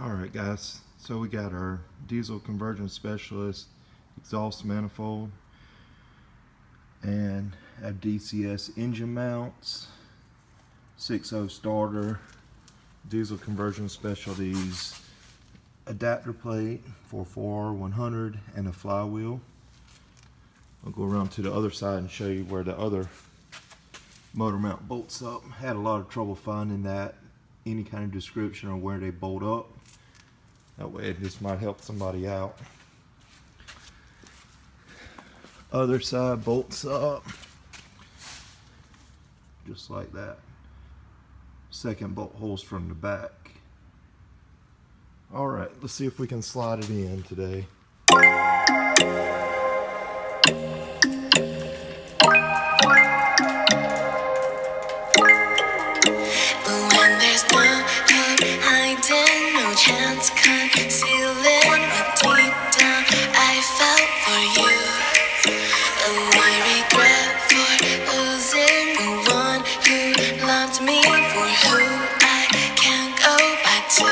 Alright guys, so we got our diesel conversion specialist exhaust manifold and have DCS engine mounts, 6.0 starter, diesel conversion specialties adapter plate for 4R100 and a flywheel. I'll go around to the other side and show you where the other motor mount bolts up. Had a lot of trouble finding that, any kind of description on where they bolt up. That way this might help somebody out. Other side bolts up just like that. Second bolt holes from the back. Alright, let's see if we can slide it in today. Chance concealing what deep down I felt for you. I regret for losing the one who loved me, for who I can't go back to.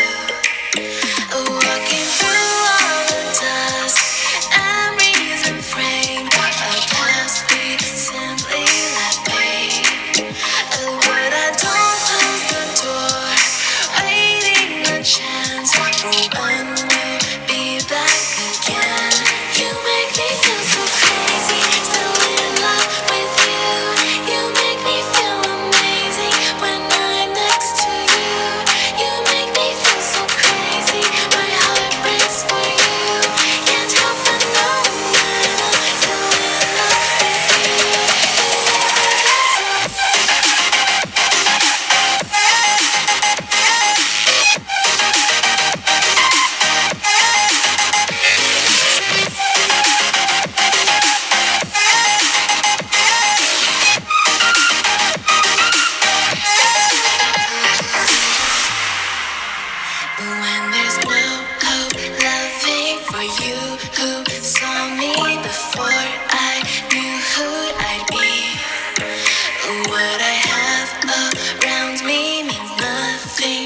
Walking through all the dust and reason frame, a past we simply let fade. But I don't close the door, waiting a chance for when we'll be back again. You make me feel so crazy, still in love with you. You make me feel amazing when I'm next to you. You make me feel so crazy, my heart breaks for you. Can't help but know that I'm still in love with you. When there's no hope, loving for you who saw me before I knew who I'd be. What I have around me means nothing